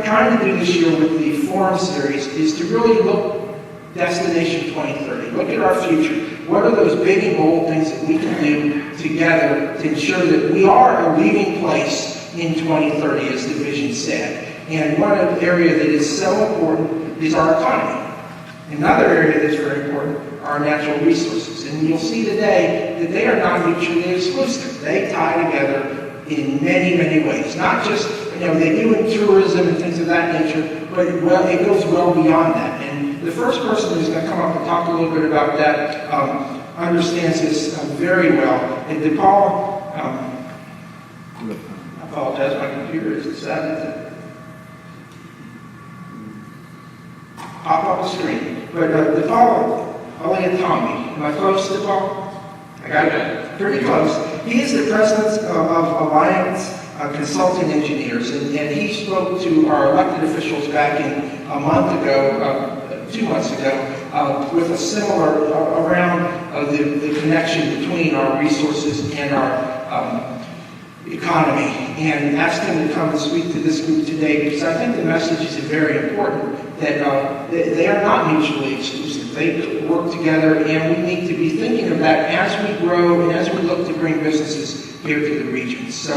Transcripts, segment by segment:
trying to do this year with the forum series is to really look Destination 2030. Look at our future. What are those big and bold things that we can do together to ensure that we are a leading place in 2030, as the vision said? And one area that is so important is our economy. Another area that's very important are natural resources. And you'll see today that they are not mutually exclusive. They tie together in many, many ways. Not just, they do in tourism and things of that nature, but it goes well beyond that. And the first person who's going to come up and talk a little bit about that understands this very well. And Deepal, I apologize, my computer is decided to pop up the screen. But Deepal Eliatamby, am I close, Deepal? I got it pretty close. He is the president of Alliance Consulting Engineers, and he spoke to our elected officials back in a month ago, 2 months ago, with a similar around the connection between our resources and our economy, and asked him to come and speak to this group today because I think the message is very important, that they are not mutually exclusive. They work together, and we need to be thinking of that as we grow and as we look to bring businesses here to the region. So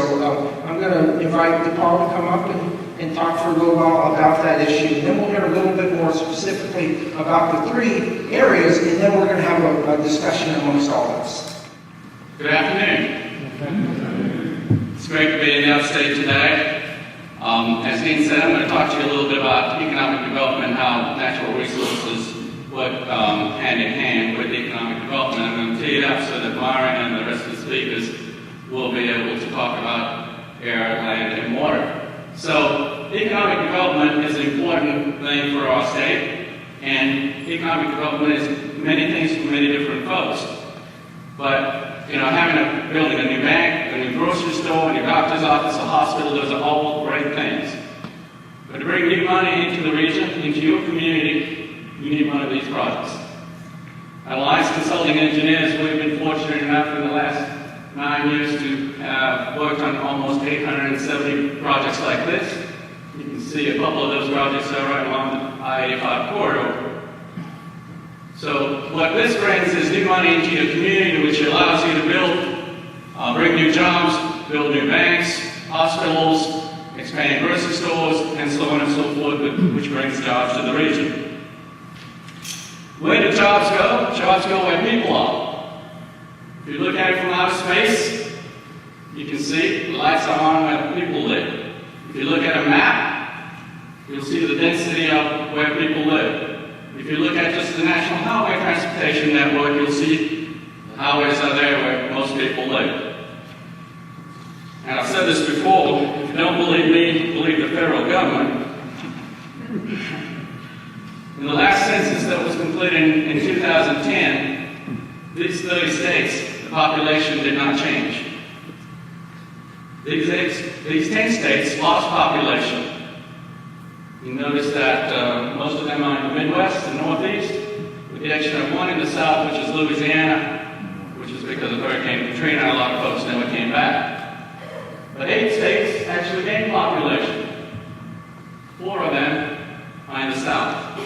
I'm going to invite Deepal to come up and talk for a little while about that issue. And then we'll hear a little bit more specifically about the 3 areas, and then we're going to have a discussion amongst all of us. Good afternoon. It's great to be in the Upstate today. As Dean said, I'm going to talk to you a little bit about economic development, how natural resources work hand in hand with economic development. I'm going to tee it up so that Myron and the rest of the speakers will be able to talk about air, land, and water. So economic development is an important thing for our state, and economic development is many things for many different folks. But building a new bank, a new grocery store, a new doctor's office, a hospital, those are all great things. But to bring new money into the region, into your community, you need one of these projects. At Alliance Consulting Engineers, we've been fortunate enough in the last 9 years to have worked on almost 870 projects like this. You can see a couple of those projects are right along the I-85 corridor. So what this brings is new money into your community, which allows you to bring new jobs, build new banks, hospitals, expand grocery stores, and so on and so forth, which brings jobs to the region. Where do jobs go? Jobs go where people are. If you look at it from outer space, you can see the lights are on where people live. If you look at a map, you'll see the density of where people live. If you look at just the National Highway Transportation Network, you'll see the highways are there where most people live. And I've said this before, if you don't believe me, believe the federal government. In the last census that was completed in 2010, these 30 states, the population did not change. These 10 states lost population. You notice that most of them are in the Midwest and Northeast, with the exception of one in the South, which is Louisiana, which is because of Hurricane Katrina, and a lot of folks never came back. But 8 states actually gained population. 4 of them are in the South.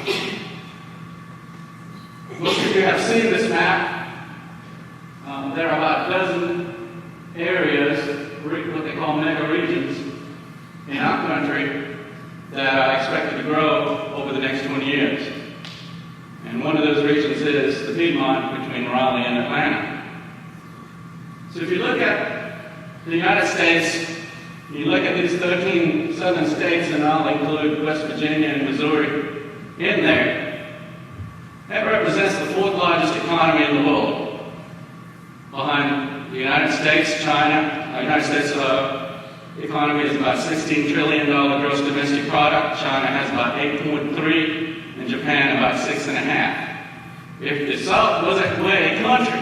Most of you have seen this map. There are about a dozen areas, what they call mega regions, in our country that are expected to grow over the next 20 years. And one of those regions is the Piedmont between Raleigh and Atlanta. So if you look at the United States, you look at these 13 southern states, and I'll include West Virginia and Missouri in there, that represents the 4th largest economy in the world. Behind the United States, China, the United States economy is about $16 trillion gross domestic product. China has about 8.3, and Japan about 6.5. If the South wasn't a country,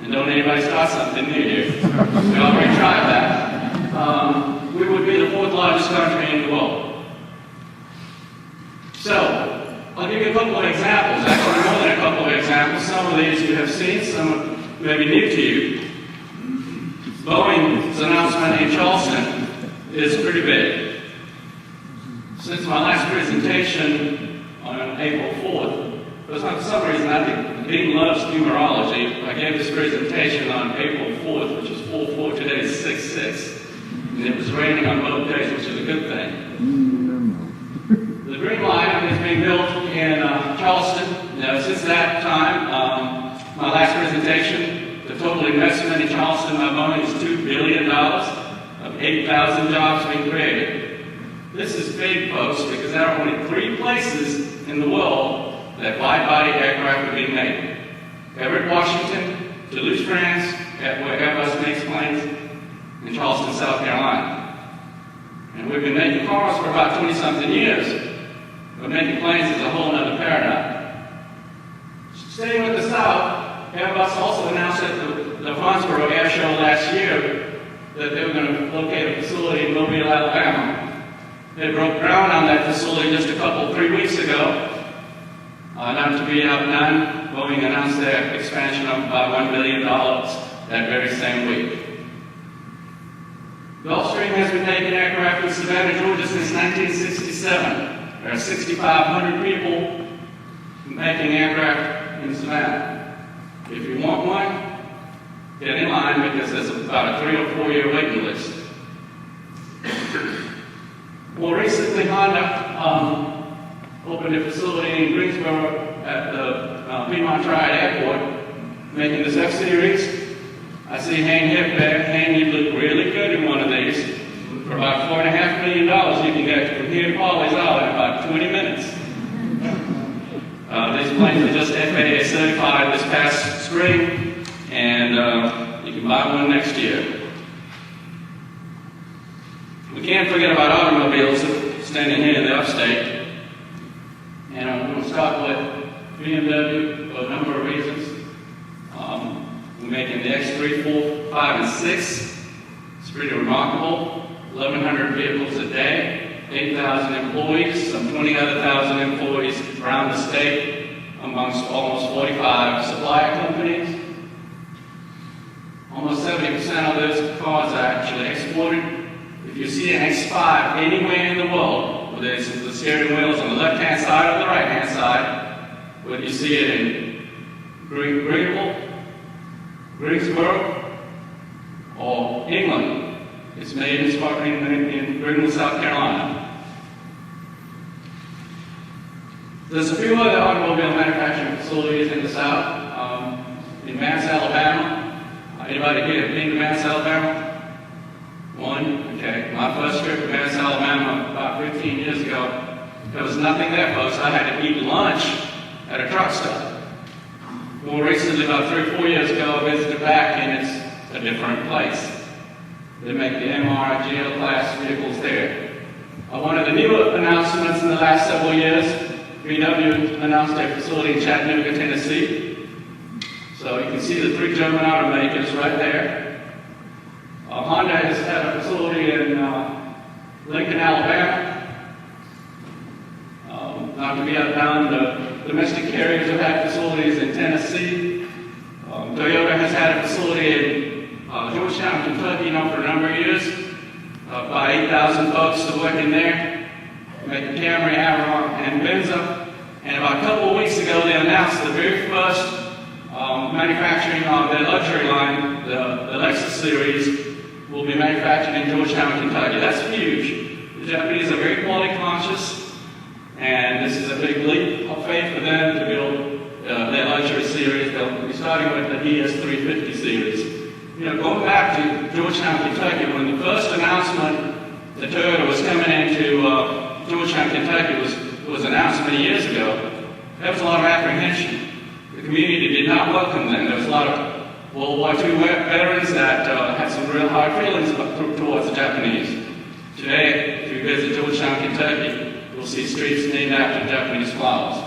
and don't anybody start something new here, we already tried that, we would be the 4th largest country in the world. So, I'll give you a couple of examples, actually more than a couple of examples. Some of these you have seen, some may be new to you. Boeing's announcement in Charleston is pretty big. Since my last presentation on April 4th, for some reason I think Dean loves numerology. I gave this presentation on April 4th, which is 4/4, today is 6/6. And it was raining on both days, which is a good thing. The Green Line is being built in Charleston. Now, since that time, my last presentation, the total investment in Charleston by Boeing is $2 billion of 8,000 jobs being created. This is big, folks, because there are only 3 places in the world that wide-body aircraft are being made. Everett, Washington, Toulouse, France, where Airbus makes planes, and Charleston, South Carolina. And we've been making cars for about 20-something years, but making planes is a whole other paradigm. Staying with the South, Airbus also announced at the Farnsboro Air Show last year that they were going to locate a facility in Mobile, Alabama. They broke ground on that facility just 3 weeks ago. Not to be outdone, Boeing announced their expansion of about $1 billion that very same week. Gulfstream has been making aircraft in Savannah, Georgia since 1967. There are 6,500 people making aircraft in Savannah. If you want one, get in line because there's about a 3 or 4 year waiting list. More recently, Honda opened a facility in Greensboro at the Piedmont Triad Airport, making this F-Series. I see Hayne Hip there. Hayne, you look really good in one of these. For about $4.5 million, you can get from here to Polly's Isle in about 20 minutes. These planes are just FAA certified this past spring, and you can buy one next year. We can't forget about automobiles standing here in the Upstate. And I'm going to start with BMW for a number of reasons. We're making the X3, 4, 5, and 6. It's pretty remarkable. 1,100 vehicles a day, 8,000 employees, some 20 other thousand employees around the state, amongst almost 45 supplier companies. Almost 70% of those cars are actually exported. If you see an X5 anywhere in the world, whether it's the steering wheels on the left-hand side or the right-hand side, whether you see it in Greenville, Greensboro, or England, it's made in Greenville, South Carolina. There's a few other automobile manufacturing facilities in the South. In Mance, Alabama. Anybody here been to Mance, Alabama? One? Okay. My first trip to Mance, Alabama about 15 years ago, there was nothing there, folks. I had to eat lunch at a truck stop. More recently, about 3 or 4 years ago, I visited back, and it's a different place. They make the MR and GL class vehicles there. One of the new announcements in the last several years, BMW announced their facility in Chattanooga, Tennessee. So you can see the 3 German automakers right there. Honda has had a facility in Lincoln, Alabama. Not to be outdone, the domestic carriers have had facilities in Tennessee. Toyota has had a facility in Georgetown, Kentucky, for a number of years. About 8,000 folks are working there, making Camry, Avalon, and Benza. And about a couple of weeks ago, they announced the very first manufacturing of their luxury line, the Lexus series, will be manufactured in Georgetown, Kentucky. That's huge. The Japanese are very quality conscious, and this is a big leap of faith for them to build their luxury series. They'll be starting with the ES350 series. Going back to Georgetown, Kentucky, when the first announcement that Toyota was coming into Georgetown, Kentucky was announced many years ago, there was a lot of apprehension. The community did not welcome them. There was a lot of World War II veterans that had some real hard feelings towards the Japanese. Today, if you visit Georgetown, Kentucky, you'll see streets named after Japanese flowers.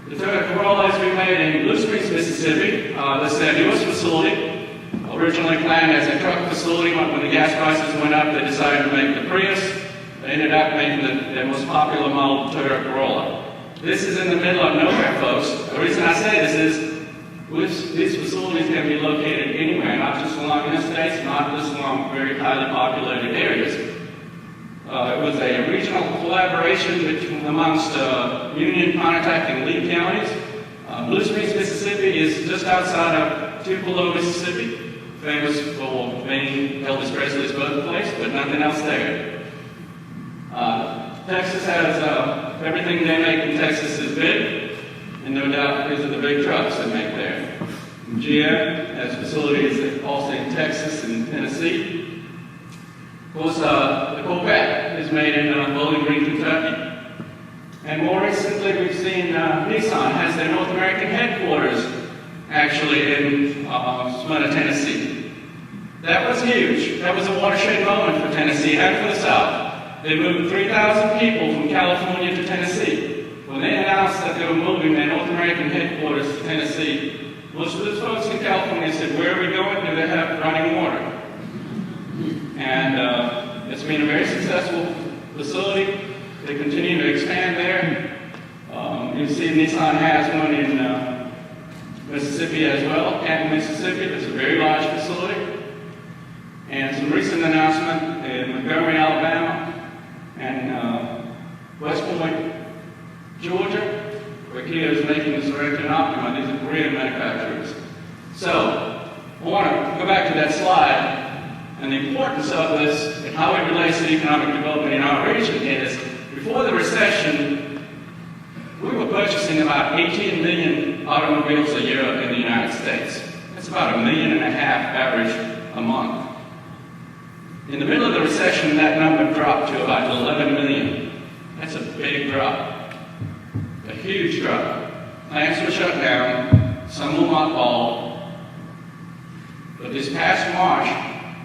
The Toyota Corolla is being made in Blue Springs, Mississippi. This is their newest facility. Originally planned as a truck facility, but when the gas prices went up, they decided to make the Prius. They ended up making their most popular model, Toyota Corolla. This is in the middle of nowhere, folks. The reason I say this is these facilities can be located anywhere, not just along interstates, not just along very highly populated areas. It was a regional collaboration amongst Union, Pontotoc, and Lee counties. Blue Springs, Mississippi is just outside of Tupelo, Mississippi, famous for being Elvis Presley's birthplace, but nothing else there. Texas has everything they make in Texas is big, and no doubt because of the big trucks they make there. GM has facilities also in Texas and Tennessee. Of course, the Corvette is made in Bowling Green, Kentucky. And more recently, we've seen Nissan has their North American headquarters actually in Smyrna, Tennessee. That was huge. That was a watershed moment for Tennessee and for the South. They moved 3,000 people from California to Tennessee. When they announced that they were moving their North American headquarters to Tennessee, most of the folks in California said, "Where are we going? Do they have running water?" And it's been a very successful facility. They continue to expand there. You see Nissan has one in Mississippi as well, Canton, Mississippi. It's a very large facility. And some recent announcement in Montgomery, Alabama, and West Point, Georgia, where Kia is making the Sorento and Optima. These are Korean manufacturers. So, I want to go back to that slide, and the importance of this and how it relates to economic development in our region is, before the recession, we were purchasing about 18 million automobiles a year in the United States. That's about 1.5 million average a month. In the middle of the recession, that number dropped to about 11 million. That's a big drop, a huge drop. Plants were shut down, some were mothballed. But this past March,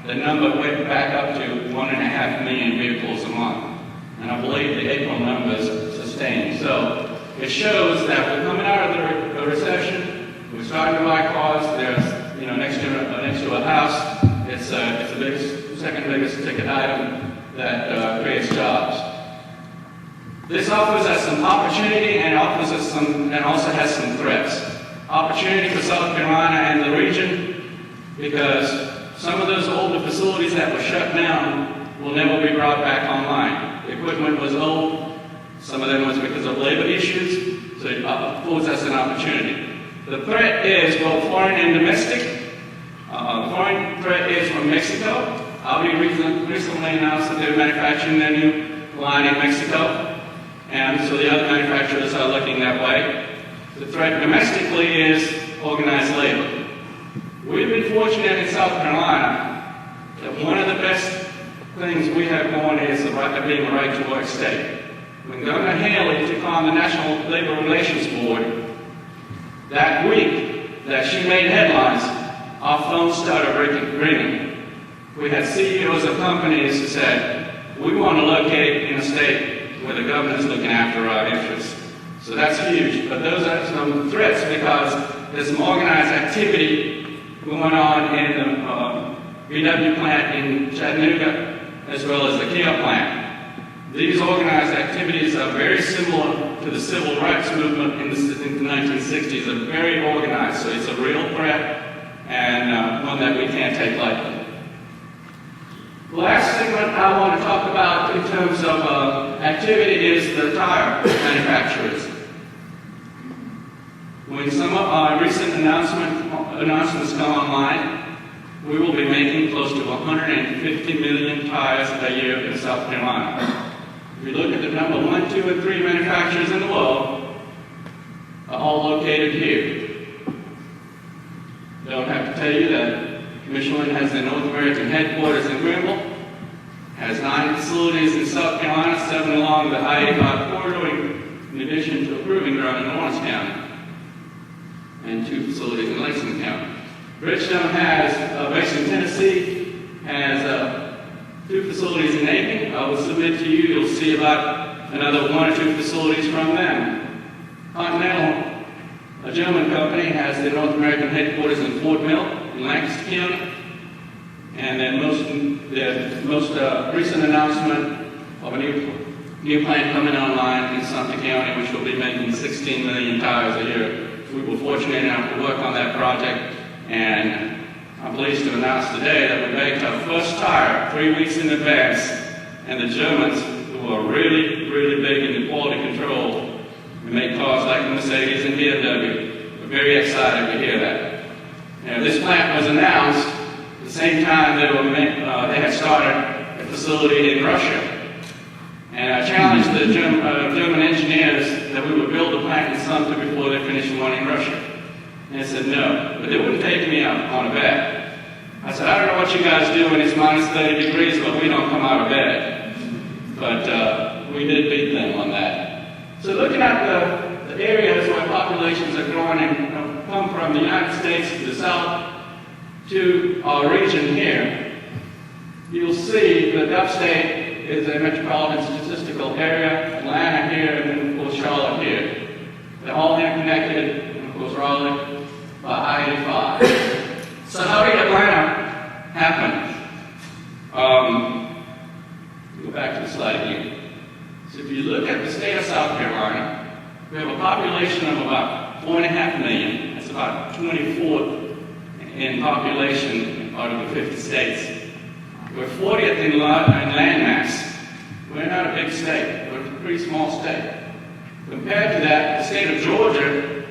the number went back up to 1.5 million vehicles a month. And I believe the April numbers sustained. So it shows that we're coming out of the recession. We're starting to buy cars. There's, next to a house, it's the biggest, second biggest ticket item that creates jobs. This offers us some opportunity and offers us some, and also has some threats. Opportunity for South Carolina and the region, because some of those older facilities that were shut down will never be brought back online. The equipment was old. Some of them was because of labor issues, so it affords us an opportunity. The threat is both foreign and domestic. The foreign threat is from Mexico. Audi recently announced that they're manufacturing their new line in Mexico, and so the other manufacturers are looking that way. The threat domestically is organized labor. We've been fortunate in South Carolina that one of the best things we have going is being a right-to-work state. When Governor Haley took on the National Labor Relations Board, that week that she made headlines, our phones started ringing. We had CEOs of companies who said, "We want to locate in a state where the governor's looking after our interests." So that's huge. But those are some threats because there's some organized activity going on in the VW plant in Chattanooga, as well as the Kia plant. These organized activities are very similar to the civil rights movement in the 1960s. They're very organized, so it's a real threat and one that we can't take lightly. The last segment I want to talk about in terms of activity is the tire manufacturers. When some of our recent announcements come online, we will be making close to 150 million tires a year in South Carolina. If you look at the number 1, 2, and 3 manufacturers in the world, are all located here. Don't have to tell you that Michelin has their North American headquarters in Greenville, has 9 facilities in South Carolina, 7 along the I-85 corridor, in addition to a proving ground in Lawrence County, and 2 facilities in Lexington County. Bridgestone has, based in Tennessee, has 2 facilities in Aiken. I will submit to you, you'll see about another 1 or 2 facilities from them. Continental, a German company, has their North American headquarters in Fort Mill, in Lancaster County. And then the most recent announcement of a new plant coming online in Sumter County, which will be making 16 million tires a year. We were fortunate enough to work on that project, and I'm pleased to announce today that we baked our first tire 3 weeks in advance, and the Germans, who are really, really big into quality control and make cars like the Mercedes and BMW, were very excited to hear that. Now, this plant was announced at the same time they had started a facility in Russia. And I challenged the German engineers that we would build a plant in Sumter before they finished one in Russia. And they said no, but they wouldn't take me up on a bet. I said, I don't know what you guys do when it's minus 30 degrees, but we don't come out of bed. But we did beat them on that. So looking at the areas where populations are growing and come from the United States to the south to our region here, you'll see that Upstate is a metropolitan statistical area, Atlanta here, and then of course Charlotte here. They're all interconnected, and of course Raleigh by I-85. So how did Atlanta happen? Go back to the slide again. So if you look at the state of South Carolina, we have a population of about 4.5 million. That's about 24th in population out of the 50 states. We're 40th in land mass. We're not a big state. We're a pretty small state. Compared to that, the state of Georgia,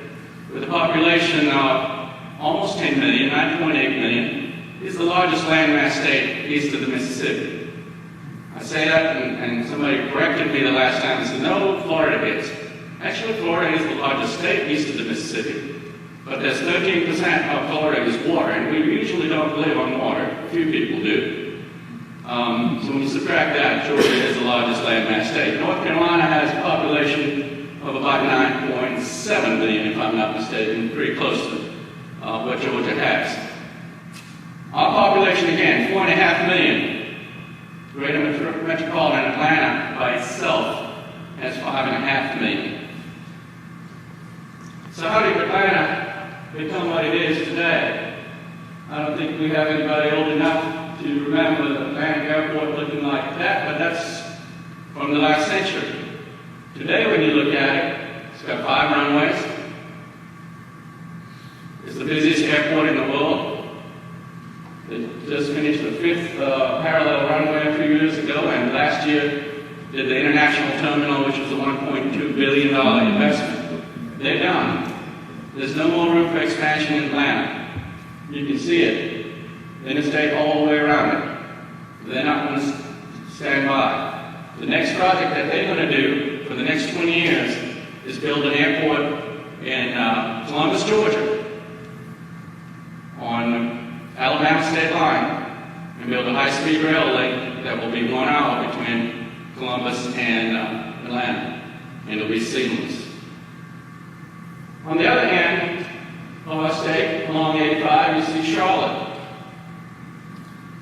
with a population of almost 10 million, 9.8 million, is the largest landmass state east of the Mississippi. I say that, and somebody corrected me the last time and said, no, Florida is. Actually, Florida is the largest state east of the Mississippi. But there's 13% of Florida is water, and we usually don't live on water. A few people do. So when you subtract that, Georgia is the largest landmass state. North Carolina has a population of about 9.7 million, if I'm not mistaken, pretty close to what Georgia has. Our population, again, 4.5 million. Greater metropolitan Atlanta by itself has 5.5 million. So how did Atlanta become what it is today? I don't think we have anybody old enough to remember the Atlanta airport looking like that, but that's from the last century. Today, when you look at it, it's got 5 runways. It's the busiest airport in the world. It just finished the 5th parallel runway a few years ago, and last year did the international terminal, which was a $1.2 billion investment. They're done. There's no more room for expansion in Atlanta. You can see it. The interstate all the way around it. They're not going to stand by. The next project that they're going to do for the next 20 years is build an airport in Columbus, Georgia, on Alabama state line, and build a high-speed rail link that will be 1 hour between Columbus and Atlanta, and it'll be seamless. On the other hand, of our state, along 85, you see Charlotte,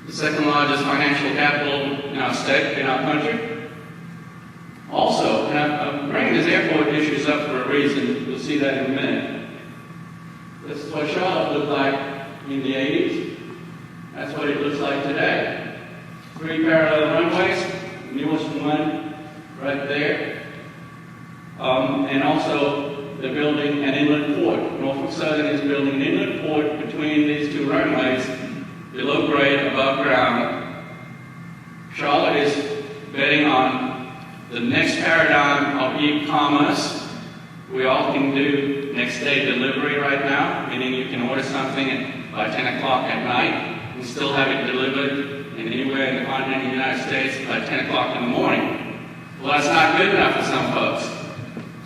the second largest financial capital in our state, in our country. Also, and I'm bringing these airport issues up for a reason. You'll see that in a minute. This is what Charlotte looked like in the 80s. That's what it looks like today. 3 parallel runways, the newest one right there. And also, they're building an inland port. Norfolk Southern is building an inland port between these 2 runways, below grade, above ground. Charlotte is betting on the next paradigm of e-commerce. We all can do next day delivery right now, meaning you can order something by 10 o'clock at night and still have it delivered anywhere in the continental United States by 10 o'clock in the morning. Well, that's not good enough for some folks.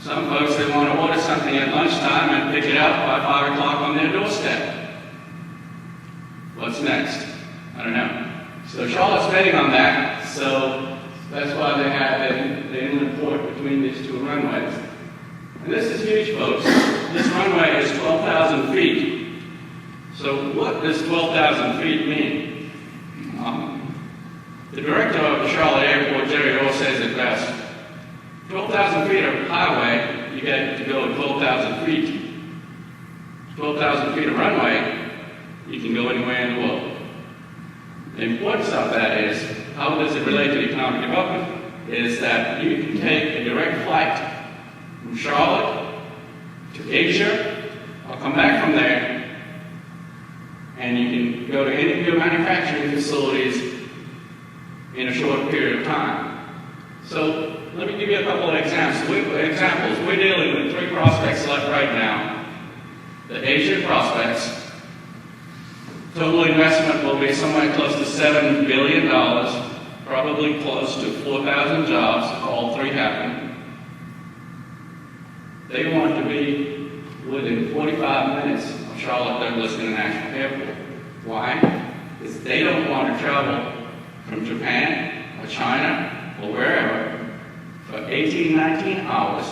Some folks, they want to order something at lunchtime and pick it up by 5 o'clock on their doorstep. What's next? I don't know. So Charlotte's betting on that, so that's why they have the inland port between these 2 runways. And this is huge, folks. This runway is 12,000 feet. So what does 12,000 feet mean? The director of the Charlotte Airport, Jerry Orr, says it best. 12,000 feet of highway, you get to go at 12,000 feet. 12,000 feet of runway, you can go anywhere in the world. The importance of that is, how does it relate to economic development? Is that you can take a direct flight from Charlotte to Asia, or come back from there, and you can go to any of your manufacturing facilities in a short period of time. So let me give you a couple of examples. We're dealing with 3 prospects left right now. The Asian prospects, total investment will be somewhere close to $7 billion, probably close to 4,000 jobs if all 3 happen. They want to be within 45 minutes of Charlotte Douglas International Airport. Why? Because they don't want to travel from Japan or China or wherever for 18, 19 hours,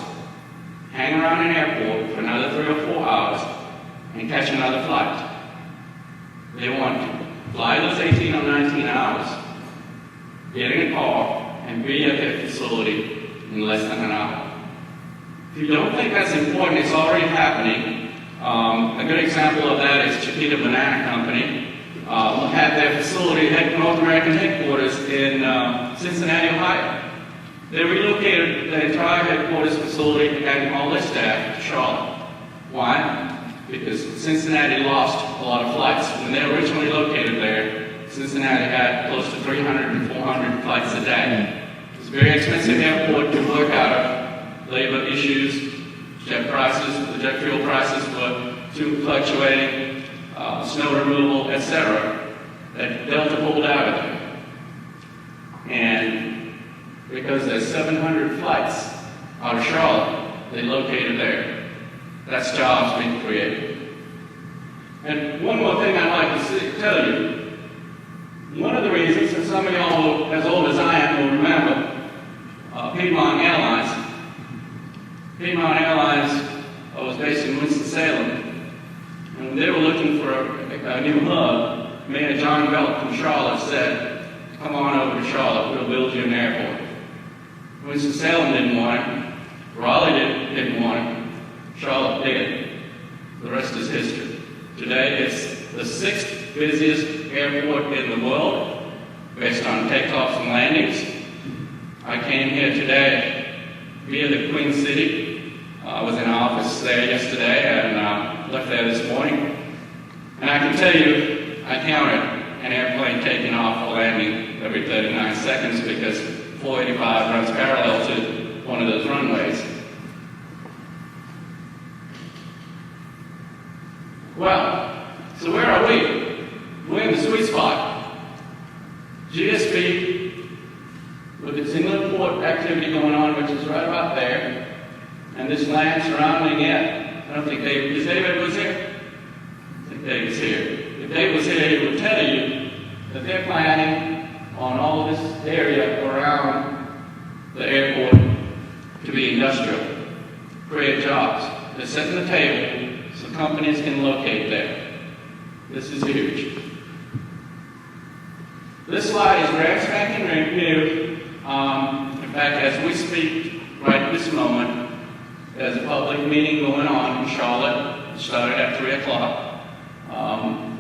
hang around an airport for another 3 or 4 hours, and catch another flight. They want to fly those 18 or 19 hours, get in a car, and be at their facility in less than an hour. If you don't think that's important, it's already happening. A good example of that is Chiquita Banana Company. Had their facility, North American headquarters in Cincinnati, Ohio. They relocated the entire headquarters facility and all their staff to Charlotte. Why? Because Cincinnati lost a lot of flights. When they were originally located there, Cincinnati had close to 300 and 400 flights a day. It's a very expensive airport to work out of. Labor issues, jet prices, the jet fuel prices were too fluctuating, snow removal, etc. That Delta pulled out of there. And because there's 700 flights out of Charlotte, they located there. That's jobs being created. And one more thing I'd like to tell you. One of the reasons, and some of y'all as old as I am will remember, Piedmont Airlines. Piedmont Airlines was based in Winston-Salem. And when they were looking for a new hub, Mayor John Belk from Charlotte said, "Come on over to Charlotte, we'll build you an airport." Winston-Salem didn't want it. Raleigh didn't want it. Charlotte did. The rest is history. Today, it's the 6th busiest airport in the world, based on takeoffs and landings. I came here today via the Queen City. I was in the office there yesterday and left there this morning. And I can tell you, I counted an airplane taking off or landing every 39 seconds because 485 runs parallel to one of those runways. Well, so where are we? We're in the sweet spot. GSP, with its inland port activity going on, which is right about there, and this land surrounding it. I don't think David was here? I think David's here. If David was here, he would tell you that they're planning on all this area around the airport to be industrial, create jobs. They're setting the table so companies can locate there. This is huge. This slide is brand spanking new. In fact, as we speak right this moment, there's a public meeting going on in Charlotte. It started at 3 o'clock.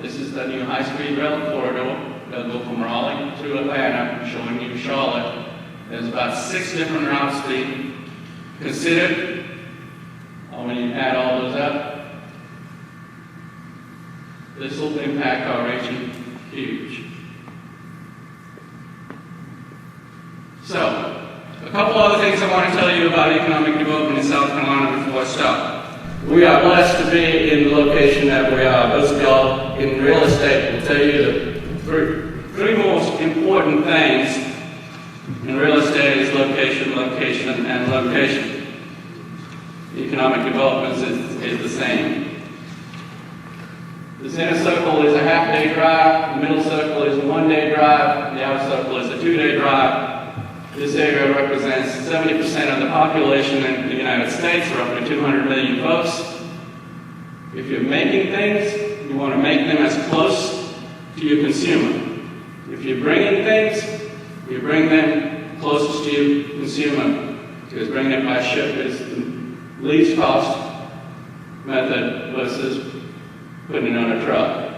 This is the new high-speed rail corridor. They'll go from Raleigh to Atlanta, showing you Charlotte. There's about 6 different routes being considered. When you add all those up, this will impact our region huge. So, a couple other things I want to tell you about economic development in South Carolina before I stop. We are blessed to be in the location that we are. Those of y'all in real estate will tell you the three most important things in real estate is location, location, and location. Economic development is the same. This inner circle is a half-day drive, the middle circle is a one-day drive, the outer circle is a 2-day drive. This area represents 70% of the population in the United States, roughly 200 million folks. If you're making things, you want to make them as close to your consumer. If you're bringing things, you bring them closest to your consumer, because bringing it by ship is the least cost method versus putting it on a truck.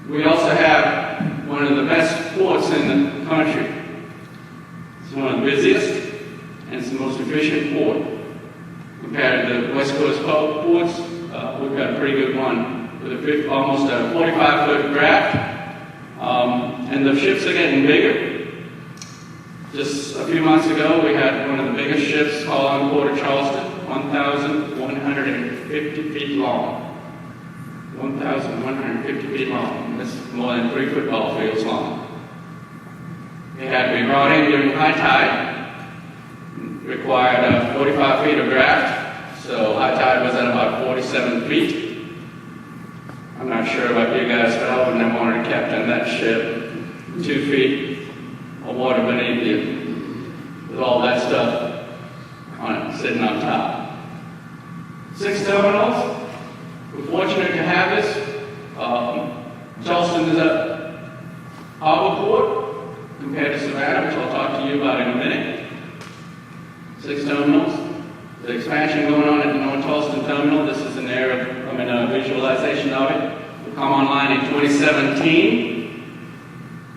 We also have one of the best ports in the country. It's one of the busiest, and it's the most efficient port. Compared to the West Coast ports, we've got a pretty good one with almost a 45-foot draft. And the ships are getting bigger. Just a few months ago, we had one of the biggest ships call on Port of Charleston, 1,150 feet long. 1,150 feet long. That's more than 3 football fields long. It had to be brought in during high tide. Required 45 feet of draft. So high tide was at about 47 feet. I'm not sure about you guys, but I wouldn't have wanted to captain that ship 2 feet of water beneath you with all that stuff on it, sitting on top. 6 terminals. We're fortunate to have this. Charleston is a harbor port compared to Savannah, which I'll talk to you about in a minute. 6 terminals. The expansion going on at the North Charleston terminal, this is a visualization of it, will come online in 2017.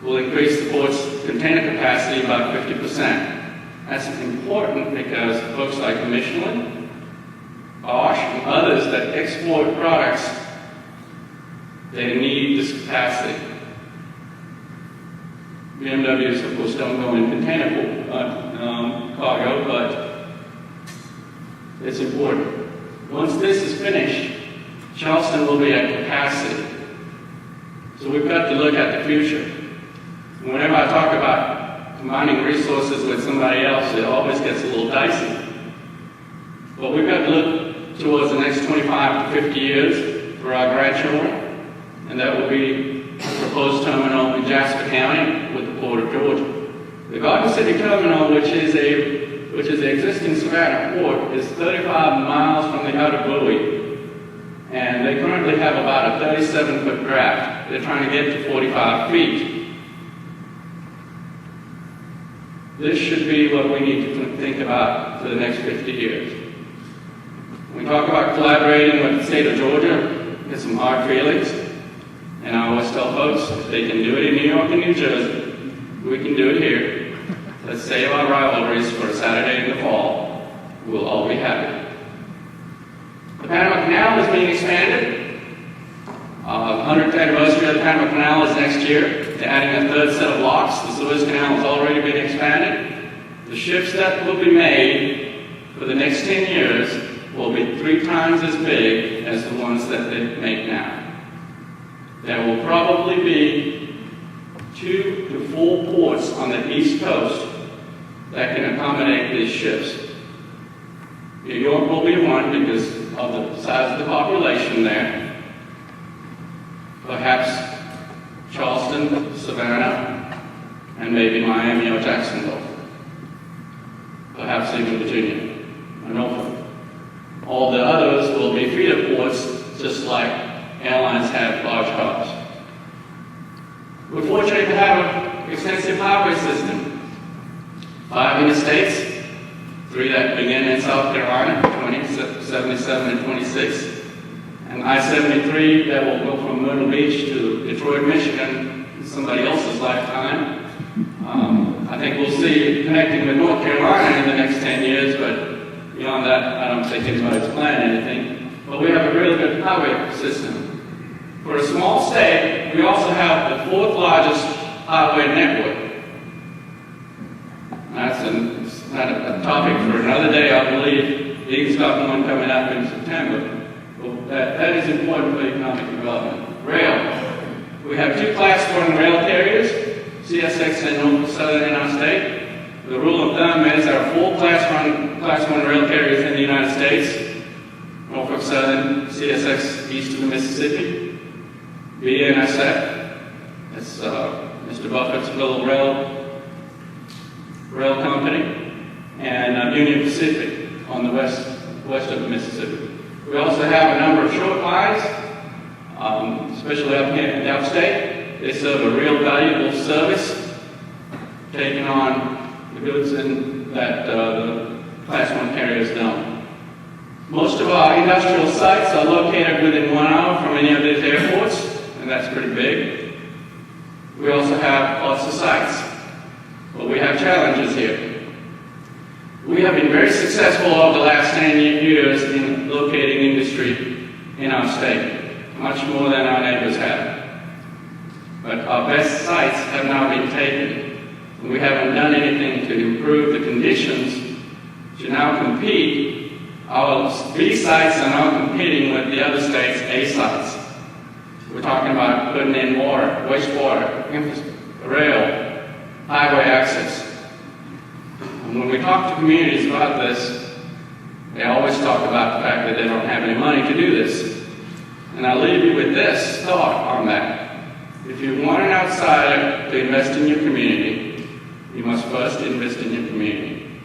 Will increase the port's container capacity by 50%. That's important because folks like Michelin, Bosch, and others that export products, they need this capacity. BMWs, of course, don't go in container cargo, but it's important. Once this is finished, Charleston will be at capacity. So we've got to look at the future. Whenever I talk about combining resources with somebody else, it always gets a little dicey. But we've got to look towards the next 25 to 50 years for our grandchildren, and that will be a proposed terminal in Jasper County with the Port of Georgia. The Garden City Terminal, which is the existing Savannah port, is 35 miles from the outer buoy, and they currently have about a 37-foot draft. They're trying to get to 45 feet. This should be what we need to think about for the next 50 years. When we talk about collaborating with the state of Georgia, get some hard feelings, and I always tell folks, if they can do it in New York and New Jersey, we can do it here. Let's save our rivalries for a Saturday in the fall. We'll all be happy. The Panama Canal is being expanded. 100th anniversary of the Panama Canal is next year. They're adding a 3rd set of locks. The Suez Canal has already been expanded. The ships that will be made for the next 10 years will be 3 times as big as the ones that they make now. There will probably be 2 to 4 ports on the East Coast that can accommodate these ships. New York will be one because of the size of the population there. Perhaps Charleston, Savannah, and maybe Miami or Jacksonville. Perhaps even Virginia or Norfolk. All the others will be feeder ports, just like airlines have large hubs. We're fortunate to have an extensive highway system. 5 interstates, 3 that begin in South Carolina, 20, 77, and 26. And I-73 that will go from Myrtle Beach to Detroit, Michigan in somebody else's lifetime. I think we'll see connecting with North Carolina in the next 10 years, but beyond that, I don't think anybody's planning anything. But we have a really good highway system. For a small state, we also have the 4th largest highway network. That's a topic for another day, I believe. Dean's got one coming up in September. Well, that is important for economic development. Rail. We have 2 Class 1 rail carriers, CSX and Norfolk Southern in our state. The rule of thumb is there are 4 Class 1 rail carriers in the United States. Norfolk Southern, CSX east of the Mississippi. BNSF, that's Mr. Buffett's little rail company, and Union Pacific on the west of the Mississippi. We also have a number of short lines, especially up here in Upstate. They serve a real valuable service, taking on the goods that the Class 1 carriers don't. Most of our industrial sites are located within 1 hour from any of these airports, and that's pretty big. We also have lots of sites, but we have challenges here. We have been very successful over the last 10 years in locating industry in our state, much more than our neighbors have. but our best sites have now been taken. And we haven't done anything to improve the conditions to now compete. Our B sites are now competing with the other states' A sites. We're talking about putting in water, wastewater, rail, highway access. And when we talk to communities about this, they always talk about the fact that they don't have any money to do this. And I'll leave you with this thought on that. If you want an outsider to invest in your community, you must first invest in your community.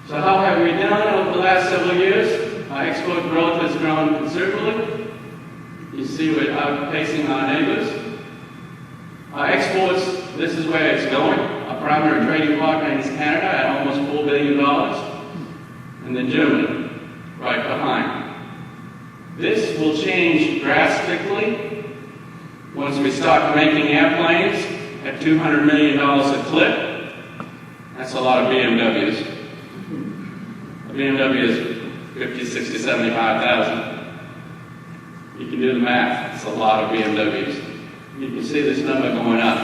So how have we done over the last several years? Our export growth has grown considerably. You see we're outpacing our neighbors. Our exports, this is where it's going. Our primary trading partner is Canada at almost $4 billion. And then Germany, right behind. This will change drastically once we start making airplanes at $200 million a clip. That's a lot of BMWs. A BMW is 50, 60, 75,000. You can do the math. It's a lot of BMWs. You can see this number going up.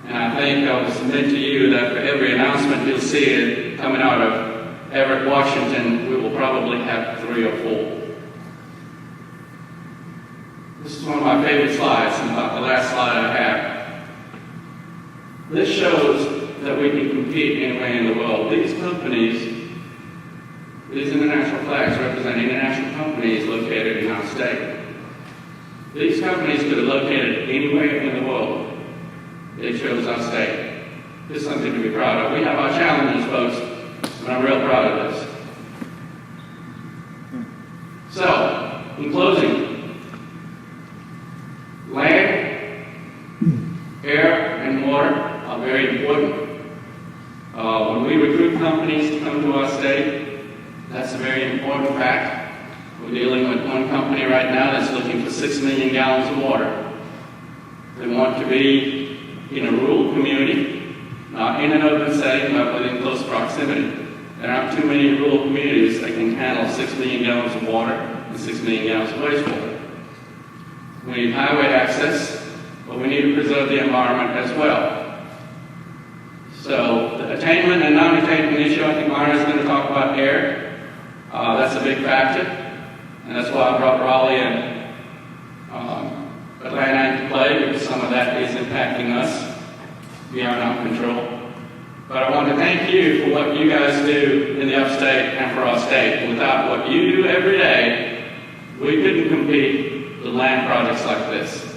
And I think I will submit to you that for every announcement you'll see it coming out of Everett, Washington, we will probably have 3 or 4. This is one of my favorite slides, and about the last slide I have. This shows that we can compete anywhere in the world. These companies, these international flags represent international companies located in our state. These companies could have located anywhere in the world. They chose our state. This is something to be proud of. We have our challenges, folks, but I'm real proud of this. So, in closing, land, air, and water are very important. When we recruit companies to come to our state, that's a very important fact. We're dealing with one company right now that's looking for 6 million gallons of water. They want to be in a rural community, not in an urban setting, but within close proximity. There aren't too many rural communities that can handle 6 million gallons of water and 6 million gallons of wastewater. We need highway access, but we need to preserve the environment as well. So the attainment and non-attainment issue, I think Mara is going to talk about air. That's a big factor. And that's why I brought Raleigh and Atlanta into play, because some of that is impacting us beyond our control. But I want to thank you for what you guys do in the Upstate and for our state. Without what you do every day, we couldn't compete with land projects like this.